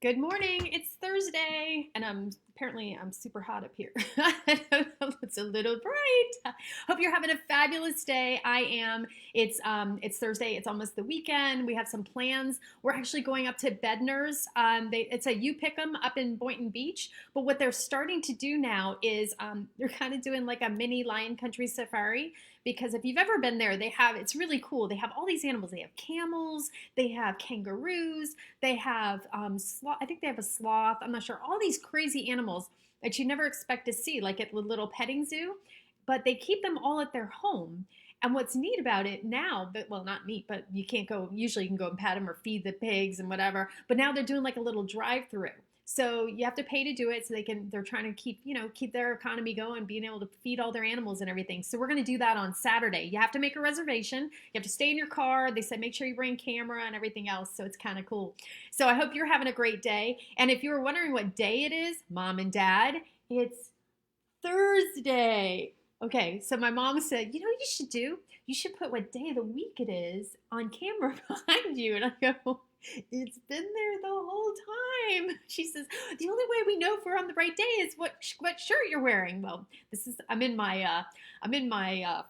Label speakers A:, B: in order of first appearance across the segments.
A: Good morning. It's Thursday, and I'm super hot up here. It's a little bright. Hope you're having a fabulous day. I am. It's Thursday. It's almost the weekend. We have some plans. We're actually going up to Bednar's. It's a you pick 'em up in Boynton Beach. But what they're starting to do now is they're kind of doing like a mini Lion Country safari. Because if you've ever been there, it's really cool. They have all these animals. They have camels, they have kangaroos, they have I think they have a sloth. I'm not sure. All these crazy animals that you never expect to see, like at the little petting zoo. But they keep them all at their home. And what's neat about it now, but well, not neat, but you can't go. Usually, you can go and pet them or feed the pigs and whatever. But now they're doing like a little drive-through. So you have to pay to do it. So they're trying to keep their economy going, being able to feed all their animals and everything. So we're going to do that on Saturday. You have to make a reservation. You have to stay in your car. They said make sure you bring camera and everything else. So it's kind of cool. So I hope you're having a great day. And if you were wondering what day it is, Mom and Dad, it's Thursday. Okay, so my mom said, you know what you should do? You should put what day of the week it is on camera behind you. And I go, it's been there the whole time. She says, the only way we know if we're on the right day is what shirt you're wearing. Well, I'm in my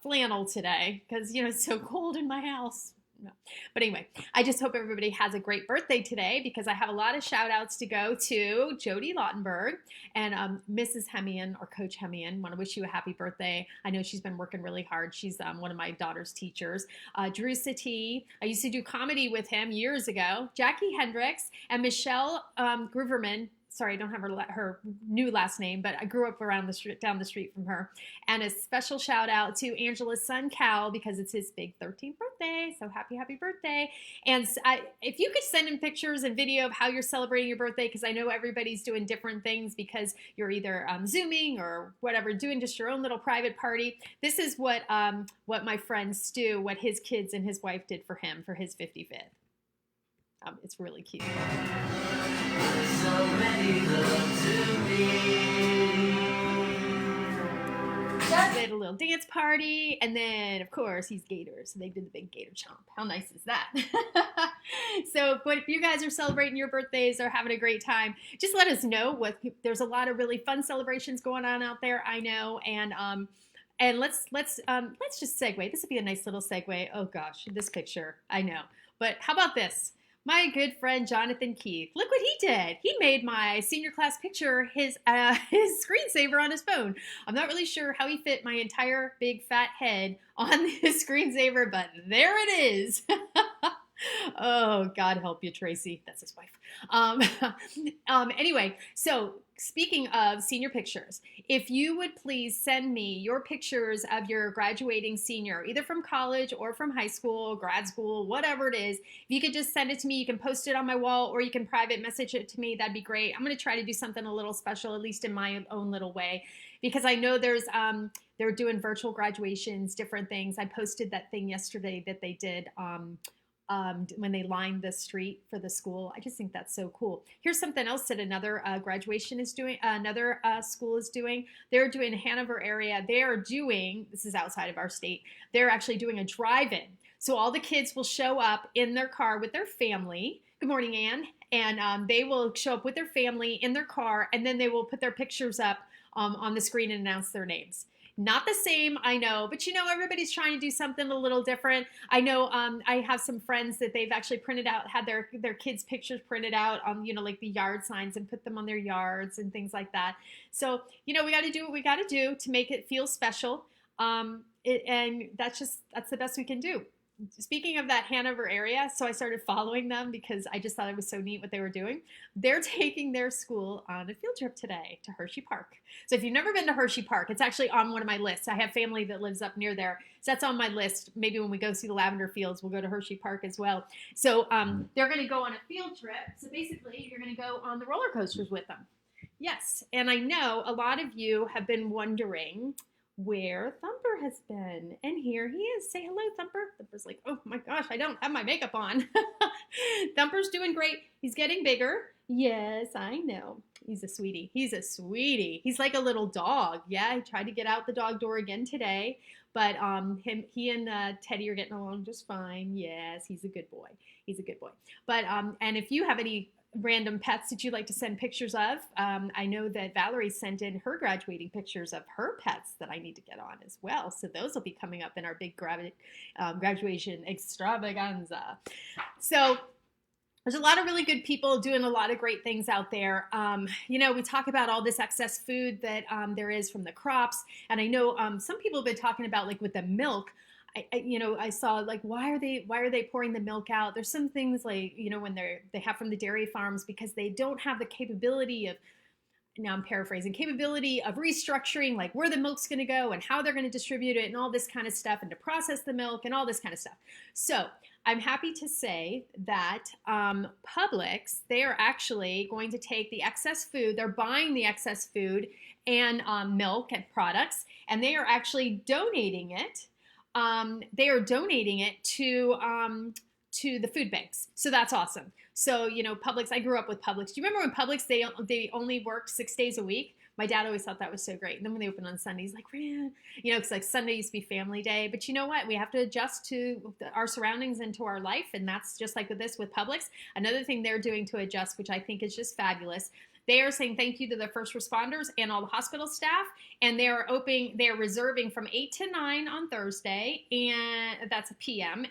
A: flannel today because it's so cold in my house. No. But anyway, I just hope everybody has a great birthday today because I have a lot of shout outs to go to Jody Lautenberg and Mrs. Hemian or Coach Hemian. Want to wish you a happy birthday. I know she's been working really hard. She's one of my daughter's teachers. Drew Satie. I used to do comedy with him years ago. Jackie Hendricks and Michelle Grooverman. Sorry, I don't have her new last name, but I grew up down the street from her. And a special shout out to Angela's son, Cal, because it's his big 13th birthday. So happy birthday. And if you could send in pictures and video of how you're celebrating your birthday, because I know everybody's doing different things because you're either Zooming or whatever, doing just your own little private party. This is what my friend Stu, what his kids and his wife did for him for his 55th. It's really cute. So many love to me. They had a little dance party, and then, of course, he's Gator, so they did the big Gator chomp. How nice is that? But if you guys are celebrating your birthdays or having a great time, just let us know. There's a lot of really fun celebrations going on out there, I know, and let's just segue. This would be a nice little segue. Oh gosh, this picture, I know. But how about this? My good friend Jonathan Keith. Look what he did. He made my senior class picture his screensaver on his phone. I'm not really sure how he fit my entire big fat head on his screensaver, but there it is. Oh, God help you, Tracy. That's his wife. Anyway, so speaking of senior pictures, if you would please send me your pictures of your graduating senior, either from college or from high school, grad school, whatever it is, if you could just send it to me, you can post it on my wall or you can private message it to me. That'd be great. I'm going to try to do something a little special, at least in my own little way, because I know they're doing virtual graduations, different things. I posted that thing yesterday that they did, when they lined the street for the school. I just think that's so cool. Here's something else that another graduation is doing, another school is doing. They're doing Hanover area. This is outside of our state, they're actually doing a drive-in. So all the kids will show up in their car with their family. Good morning, Ann. And they will show up with their family in their car, and then they will put their pictures up on the screen and announce their names. Not the same, I know, but everybody's trying to do something a little different. I know I have some friends that they've actually had their kids' pictures printed out on, like the yard signs and put them on their yards and things like that. So, we got to do what we got to do to make it feel special. And that's the best we can do. Speaking of that Hanover area, so I started following them because I just thought it was so neat what they were doing. They're taking their school on a field trip today to Hershey Park. So if you've never been to Hershey Park, it's actually on one of my lists. I have family that lives up near there. So that's on my list. Maybe when we go see the lavender fields, we'll go to Hershey Park as well. So they're going to go on a field trip. So basically, you're going to go on the roller coasters with them. Yes, and I know a lot of you have been wondering where Thumper has been. And here he is. Say hello, Thumper. Thumper's like, oh my gosh, I don't have my makeup on. Thumper's doing great. He's getting bigger. Yes, I know. He's a sweetie. He's like a little dog. Yeah, he tried to get out the dog door again today. But he and Teddy are getting along just fine. Yes, he's a good boy. But and if you have any random pets that you'd like to send pictures of. I know that Valerie sent in her graduating pictures of her pets that I need to get on as well. So those will be coming up in our big graduation extravaganza. So there's a lot of really good people doing a lot of great things out there. We talk about all this excess food that there is from the crops. And I know some people have been talking about, like with the milk, I saw, like, why are they pouring the milk out? There's some things, like, when they have from the dairy farms, because they don't have the capability of, now I'm paraphrasing, capability of restructuring, like where the milk's going to go and how they're going to distribute it and all this kind of stuff, and to process the milk and all this kind of stuff. So I'm happy to say that Publix, they are actually going to take the excess food, they're buying the excess food and milk and products, and they are actually donating it. They are donating it to the food banks. So that's awesome. So, Publix, I grew up with Publix. Do you remember when Publix, they only worked 6 days a week? My dad always thought that was so great. And then when they opened on Sundays, like, man, it's like Sunday used to be family day. But you know what? We have to adjust to our surroundings and to our life. And that's just like with Publix. Another thing they're doing to adjust, which I think is just fabulous, they are saying thank you to the first responders and all the hospital staff, and they are reserving from 8 to 9 on Thursday, and that's a PM,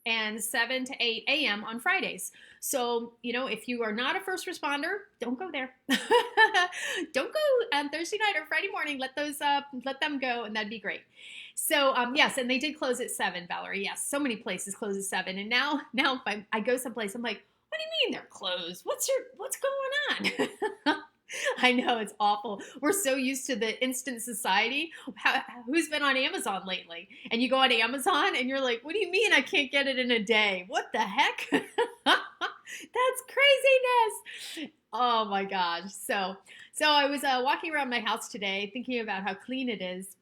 A: and 7 to 8 a.m. on Fridays. So, if you are not a first responder, don't go there. Don't go on Thursday night or Friday morning. Let them go, and that'd be great. So, yes, and they did close at 7, Valerie. Yes, so many places close at 7, and now if I go someplace, I'm like, what do you mean they're closed? What's going on? I know, it's awful. We're so used to the instant society. Who's been on Amazon lately? And you go on Amazon and you're like, what do you mean I can't get it in a day? What the heck? That's craziness. Oh my gosh. So I was walking around my house today thinking about how clean it is.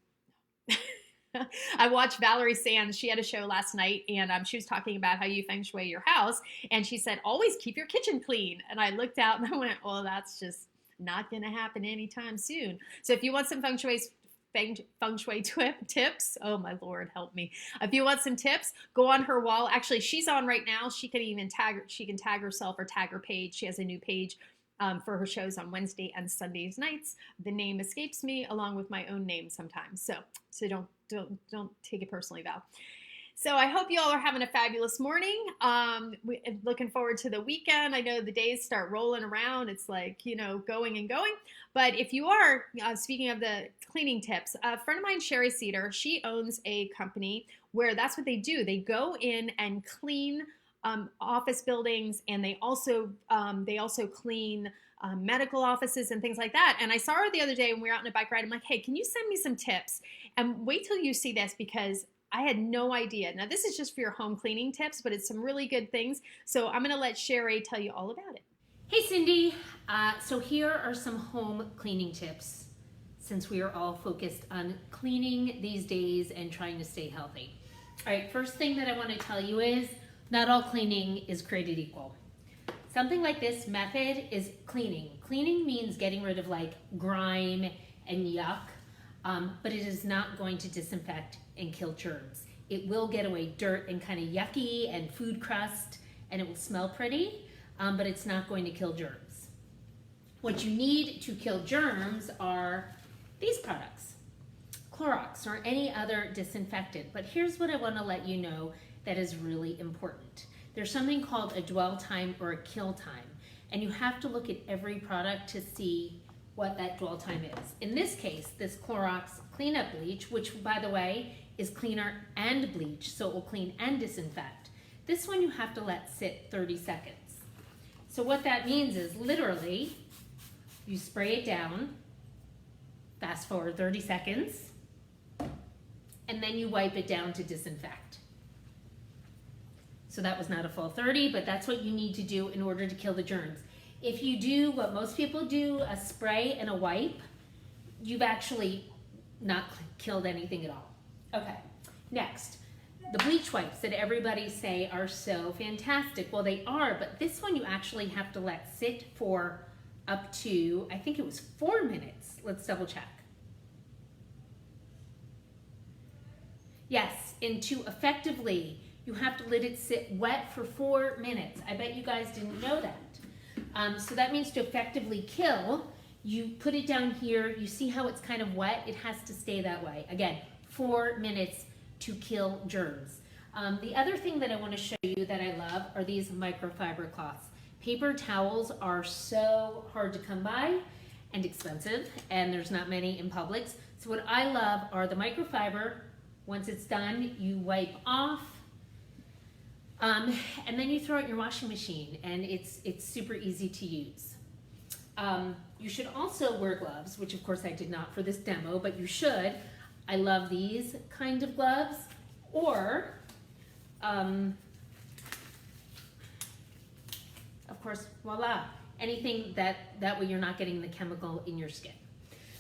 A: I watched Valerie Sands. She had a show last night, and she was talking about how you feng shui your house. And she said, always keep your kitchen clean. And I looked out and I went, well, that's just not going to happen anytime soon. So if you want some feng shui tips, oh my Lord, help me. If you want some tips, go on her wall. Actually, she's on right now. She can even tag herself or tag her page. She has a new page for her shows on Wednesday and Sundays nights. The name escapes me, along with my own name sometimes. So don't take it personally, Val. So I hope you all are having a fabulous morning. Looking forward to the weekend. I know the days start rolling around. It's like, going and going. But if you are, speaking of the cleaning tips, a friend of mine, Sherry Cedar, she owns a company where that's what they do. They go in and clean office buildings, and they also clean medical offices and things like that. And I saw her the other day when we were out on a bike ride. I'm like, hey, can you send me some tips? And wait till you see this, because I had no idea. Now, this is just for your home cleaning tips, but it's some really good things. So I'm going to let Sherry tell you all about it.
B: Hey, Cindy. So here are some home cleaning tips, since we are all focused on cleaning these days and trying to stay healthy. All right, first thing that I want to tell you is not all cleaning is created equal. Something like this method is cleaning. Cleaning means getting rid of like grime and yuck, but it is not going to disinfect and kill germs. It will get away dirt and kind of yucky and food crust, and it will smell pretty, but it's not going to kill germs. What you need to kill germs are these products, Clorox or any other disinfectant. But here's what I want to let you know that is really important. There's something called a dwell time or a kill time, and you have to look at every product to see what that dwell time is. In this case, this Clorox cleanup bleach, which by the way is cleaner and bleach, so it will clean and disinfect. This one you have to let sit 30 seconds. So what that means is literally you spray it down, fast forward 30 seconds, and then you wipe it down to disinfect. So that was not a full 30, but that's what you need to do in order to kill the germs. If you do what most people do, a spray and a wipe, you've actually not killed anything at all. Okay, next, the bleach wipes that everybody say are so fantastic. Well, they are, but this one you actually have to let sit for up to, I think it was 4 minutes. Let's double check. Yes, and to effectively, you have to let it sit wet for 4 minutes. I bet you guys didn't know that. So that means to effectively kill, you put it down here, you see how it's kind of wet, it has to stay that way. Again, 4 minutes to kill germs. The other thing that I want to show you that I love are these microfiber cloths. Paper towels are so hard to come by and expensive, and there's not many in Publix. So what I love are the microfiber. Once it's done, you wipe off, and then you throw it in your washing machine, and it's super easy to use. You should also wear gloves, which of course I did not for this demo, but you should. I love these kind of gloves, or of course, voila, anything that way you're not getting the chemical in your skin.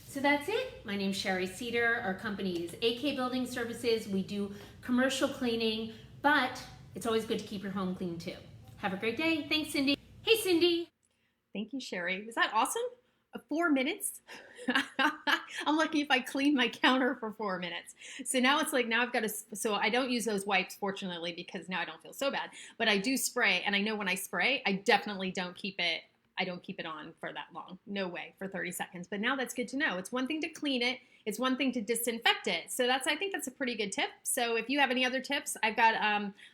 B: So that's it. My name's Sherry Cedar. Our company is AK Building Services. We do commercial cleaning, but it's always good to keep your home clean too. Have a great day. Thanks, Cindy. Hey, Cindy.
A: Thank you, Sherry. Was that awesome? 4 minutes? I'm lucky if I clean my counter for 4 minutes. So now it's like, now I've got to, so I don't use those wipes, fortunately, because now I don't feel so bad. But I do spray, and I know when I spray, I definitely don't keep it on for that long. No way, for 30 seconds. But now that's good to know. It's one thing to clean it. It's one thing to disinfect it. So I think that's a pretty good tip. So if you have any other tips, I've got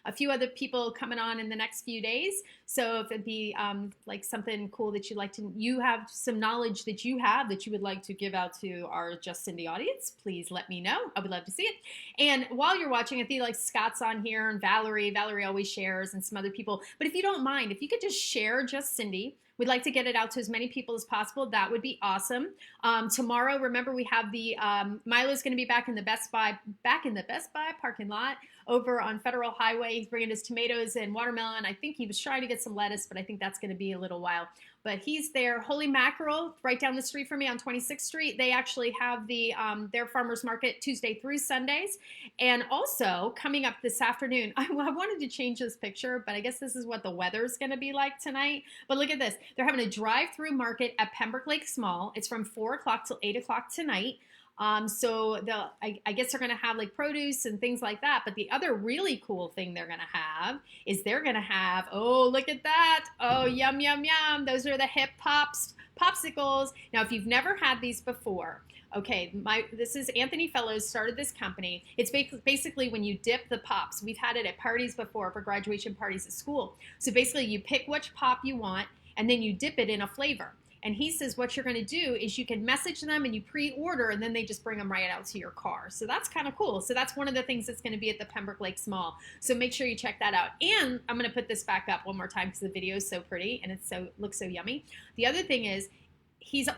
A: a few other people coming on in the next few days. So if it'd be like something cool that you have some knowledge that you have that you would like to give out to our Just Cindy audience, please let me know. I would love to see it. And while you're watching, I think like Scott's on here and Valerie always shares, and some other people. But if you don't mind, if you could just share Just Cindy. We'd like to get it out to as many people as possible. That would be awesome. Tomorrow, remember, we have the Milo's going to be back in the Best Buy parking lot over on Federal Highway. He's bringing his tomatoes and watermelon. I think he was trying to get some lettuce, but I think that's going to be a little while. But he's there. Holy Mackerel, right down the street from me on 26th Street. They actually have their farmers market Tuesday through Sundays. And also, coming up this afternoon, I wanted to change this picture, but I guess this is what the weather's going to be like tonight. But look at this. They're having a drive-through market at Pembroke Lakes Mall. It's from 4 o'clock till 8 o'clock tonight. So I guess they're going to have like produce and things like that. But the other really cool thing they're going to have is oh, look at that. Oh, yum, yum, yum. Those are the Hip Pops popsicles. Now, if you've never had these before, okay, this is Anthony Fellows started this company. It's basically when you dip the pops. We've had it at parties before for graduation parties at school. So basically you pick which pop you want and then you dip it in a flavor. And he says what you're going to do is you can message them and you pre-order, and then they just bring them right out to your car. So that's kind of cool. So that's one of the things that's going to be at the Pembroke Lakes Mall. So make sure you check that out. And I'm going to put this back up one more time because the video is so pretty and looks so yummy. The other thing is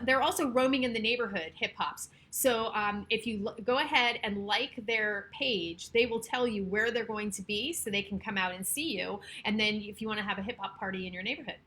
A: they're also roaming in the neighborhood, Hip Pops. So if you go ahead and like their page, they will tell you where they're going to be so they can come out and see you. And then if you want to have a hip hop party in your neighborhood.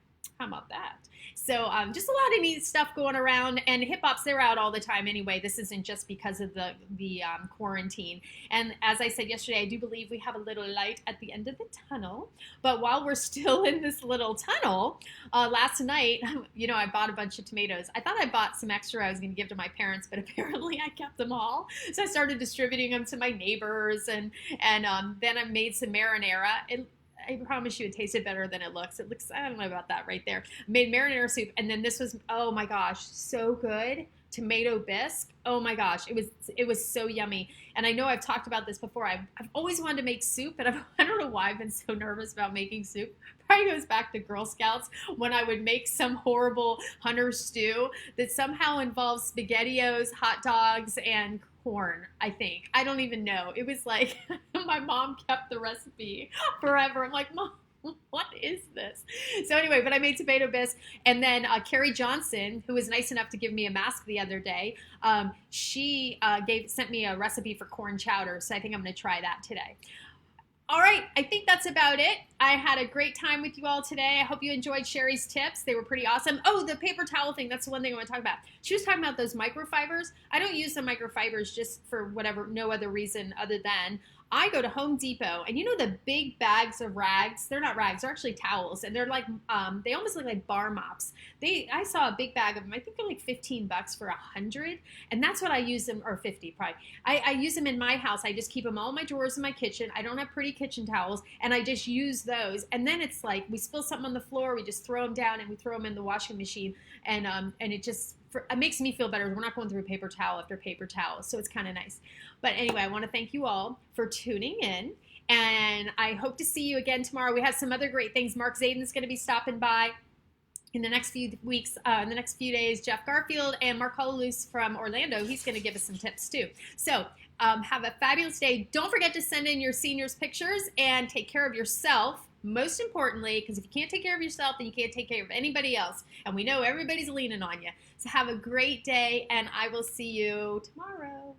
A: How about that? So just a lot of neat stuff going around, and Hip Pops, they're out all the time anyway. This isn't just because of the quarantine. And as I said yesterday, I do believe we have a little light at the end of the tunnel. But while we're still in this little tunnel, last night, I bought a bunch of tomatoes. I thought I bought some extra I was going to give to my parents, but apparently I kept them all. So I started distributing them to my neighbors, and then I made some marinara. I promise you it tasted better than it looks. I don't know about that right there. Made marinara soup, and then this was, oh my gosh, so good. Tomato bisque. Oh my gosh, it was so yummy. And I know I've talked about this before. I've always wanted to make soup, but I don't know why I've been so nervous about making soup. Probably goes back to Girl Scouts when I would make some horrible hunter stew that somehow involves SpaghettiOs, hot dogs, and corn, I think. I don't even know. It was like my mom kept the recipe forever. I'm like, Mom, what is this? So anyway, but I made tomato bisque. And then Carrie Johnson, who was nice enough to give me a mask the other day, she sent me a recipe for corn chowder. So I think I'm going to try that today. All right, I think that's about it. I had a great time with you all today. I hope you enjoyed Sherry's tips. They were pretty awesome. Oh, the paper towel thing, that's the one thing I want to talk about. She was talking about those microfibers. I don't use the microfibers just for no other reason other than I go to Home Depot, and you know the big bags of rags? They're not rags, they're actually towels, and they're like they almost look like bar mops. I saw a big bag of them. I think they're like $15 for 100, and that's what I use them, or 50 probably. I use them in my house. I just keep them all in my drawers in my kitchen. I don't have pretty kitchen towels, and I just use those. And then it's like we spill something on the floor, we just throw them down, and we throw them in the washing machine, and it just it makes me feel better. We're not going through paper towel after paper towel, so it's kind of nice. But anyway, I want to thank you all for tuning in, and I hope to see you again tomorrow. We have some other great things. Mark Zayden's going to be stopping by in the next few weeks, in the next few days. Jeff Garfield and Mark Hollows from Orlando, he's going to give us some tips too. So have a fabulous day. Don't forget to send in your seniors pictures, and take care of yourself. Most importantly, because if you can't take care of yourself, then you can't take care of anybody else. And we know everybody's leaning on you. So have a great day, and I will see you tomorrow.